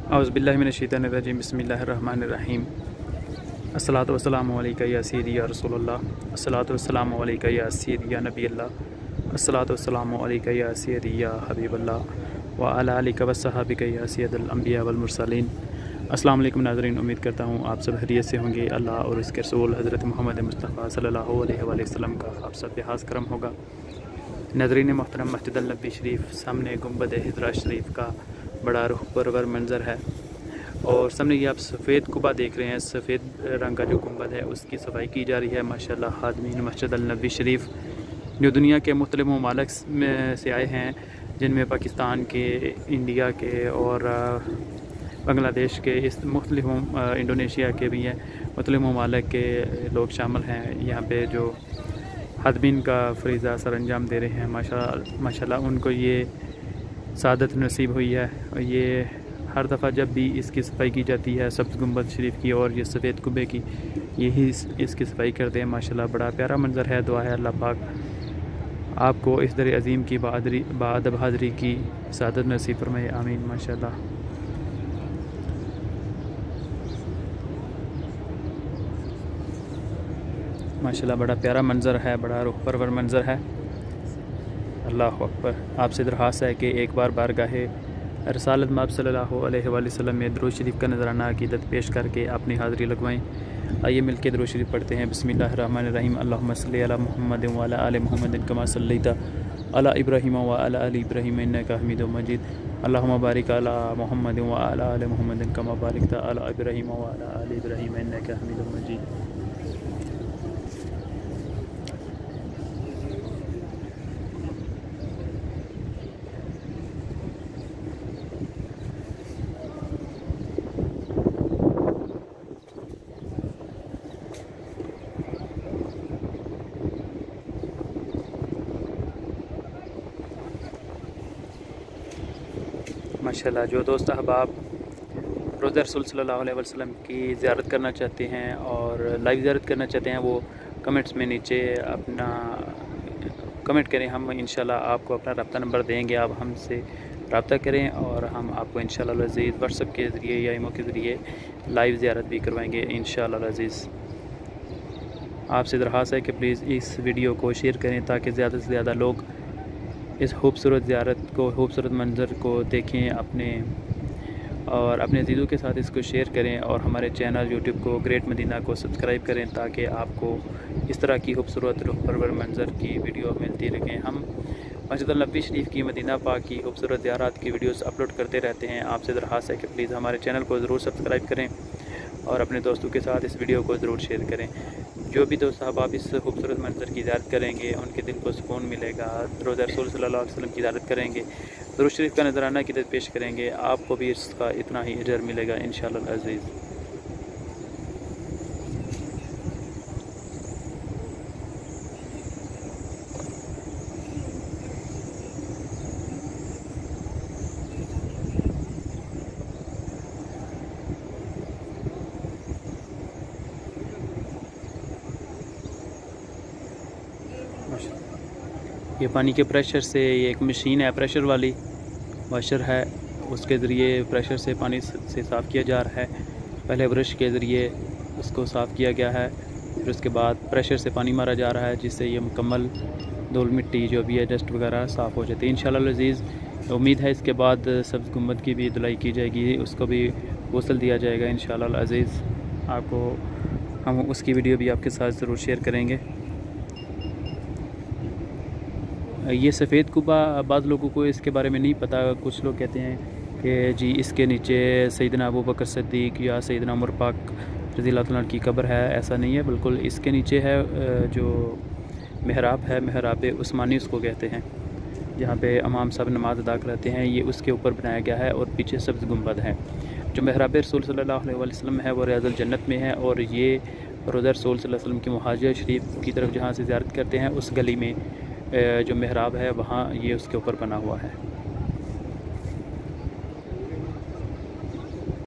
औज़ुबिल्लाहि मिनश्शैतानिर्रजीम बिस्मिल्लाहिर्रहमानिर्रहीम। अस्सलातु वस्सलामु अलैका या सय्यदी या रसूलल्लाह, अस्सलातु वस्सलामु अलैका या सय्यदी या नबील्लाह, अस्सलातु वस्सलामु अलैका या सय्यदी या हबीबल्लाह व अला आलिका व सहाबिका या सय्यदुल अंबिया वल मुरसलीन। अस्सलामु अलैकुम नाज़रीन, उम्मीद करता हूँ आप सब खैरियत से होंगे। अल्लाह और उसके रसूल हज़रत मोहम्मद मुस्तफ़ा सल्लल्लाहु अलैहि वसल्लम का आप सब पे खास करम होगा। नाज़रीन मोहतरम, मस्जिद नबी शरीफ सामने गुंबद हिजरा शरीफ का बड़ा रुख परवर मंज़र है और सामने ये आप सफ़ेद कुबा देख रहे हैं। सफ़ेद रंग का जो गुंबद है उसकी सफाई की जा रही है। माशाल्लाह खादमीन मस्जिद नबी शरीफ जो दुनिया के मुख्तलिफ़ ममालिक में से आए हैं, जिनमें पाकिस्तान के, इंडिया के और बांग्लादेश के, इस मुख्तलिफ़ इंडोनेशिया के भी हैं, मुख्तलिफ़ ममालिक के लोग शामिल हैं। यहाँ पे जो खादमीन का फरीज़ा सर अंजाम दे रहे हैं, माशाल्लाह उनको ये सादत नसीब हुई है। और ये हर दफ़ा जब भी इसकी सफाई की जाती है, सब्ज़ गुंबद शरीफ की और ये सफ़ेद कुबे की, यही इसकी सफाई करते हैं। माशाल्लाह बड़ा प्यारा मंज़र है। दुआ है अल्लाह पाक आपको इस दर अज़ीम की बाअदब हाज़री की सादत नसीब फरमाए, आमीन। माशाल्लाह माशाल्लाह बड़ा प्यारा मंज़र है, बड़ा रुख परवर मंज़र है। अल्लाह अकबर। आपसे दरख्वास्त है कि एक बार बारगाहे रसालत माब सल्लल्लाहु अलैहि वसल्लम में दुरूद शरीफ का नज़राना अक़ीदत पेश करके अपनी हाज़री लगवाएँ। आइए मिल के दुरूद शरीफ पढ़ते हैं। बिस्मिल्लाहिर्रहमानिर्रहीम। अल्लाहुम्मा सल्लि अला मुहम्मद व अला आलि मुहम्मद कमा सल्लैता अला इब्राहीम व अला आलि इब्राहीम इन्नका हमीदुम मजीद। अल्लाहुम्मा बारिक अला मुहम्मद व अला आलि मुहम्मद कमा बारकता अला इब्राहीम व अला आलि इब्राहीम इन्नका हमीदुम मजीद। माशाल्लाह जो दोस्त अहबाब रोज़ा रसूल सल्लल्लाहु अलैहि वसल्लम की ज़ियारत करना चाहते हैं और लाइव ज़ियारत करना चाहते हैं, वो कमेंट्स में नीचे अपना कमेंट करें। हम इंशाल्लाह आपको अपना रब्ता नंबर देंगे, आप हमसे रब्ता करें और हम आपको इंशाल्लाह अज़ीज़ व्हाट्सएप के ज़रिए या ईमो के ज़रिए लाइव ज़ियारत भी करवाएंगे इंशाल्लाह अज़ीज़। आपसे दरख्वास्त है कि प्लीज़ इस वीडियो को शेयर करें ताकि ज़्यादा से ज़्यादा लोग इस खूबसूरत ज़ियारत को, खूबसूरत मंज़र को देखें और अपने अज़ीज़ों के साथ इसको शेयर करें और हमारे चैनल यूट्यूब को ग्रेट मदीना को सब्सक्राइब करें ताकि आपको इस तरह की खूबसूरत रुख परवर मंज़र की वीडियो मिलती रहें। हम मस्जिद नबी शरीफ की, मदीना पाक की खूबसूरत ज़ियारत की वीडियोस अपलोड करते रहते हैं। आपसे दरख्वास्त है कि प्लीज़ हमारे चैनल को ज़रूर सब्सक्राइब करें और अपने दोस्तों के साथ इस वीडियो को ज़रूर शेयर करें। जो भी दोस्त साहब इस खूबसूरत मंज़र की ज़ियारत करेंगे उनके दिल को सुकून मिलेगा। रोज़ा रसूल सल्लल्लाहु अलैहि वसल्लम की ज़ियारत करेंगे, दुरूद शरीफ का नज़राना अक़ीदत पेश करेंगे, आपको भी इसका इतना ही अजर मिलेगा इंशाअल्लाह अज़ीज़। ये पानी के प्रेशर से, ये एक मशीन है प्रेशर वाली, वाशर है, उसके ज़रिए प्रेशर से पानी से साफ़ किया जा रहा है। पहले ब्रश के ज़रिए उसको साफ़ किया गया है, फिर उसके बाद प्रेशर से पानी मारा जा रहा है जिससे ये मुकम्मल धूल मिट्टी जो भी है, डस्ट वगैरह साफ़ हो जाती है इंशाअल्लाह अज़ीज़। उम्मीद है इसके बाद सब्ज़ गुंबद की भी धुलाई की जाएगी, उसको भी गौसल दिया जाएगा इंशाअल्लाह अज़ीज़। आपको हम उसकी वीडियो भी आपके साथ ज़रूर शेयर करेंगे। ये सफ़ेद कुबा, बाद लोगों को इसके बारे में नहीं पता। कुछ लोग कहते हैं कि जी इसके नीचे सैयदना अबू बकर सिद्दीक़ या सैयदना उमर पाक रज़ियल्लाहु अन्हु की कब्र है, ऐसा नहीं है। बिल्कुल इसके नीचे है जो महराब है, महराब उस्मानी उसको कहते हैं, जहाँ पे इमाम साहब नमाज़ अदा करते हैं, ये उसके ऊपर बनाया गया है और पीछे सब्ज़ गुंबद है। जो महराब रसूल सल्लल्लाहु अलैहि वसल्लम है वो रियाज़ुल जन्नत में है और ये रोज़ा रसूल सल्लल्लाहु अलैहि वसल्लम की मुहाजिर शरीफ की तरफ जहाँ से ज़ियारत करते हैं उस गली में जो महराब है वहाँ ये उसके ऊपर बना हुआ है।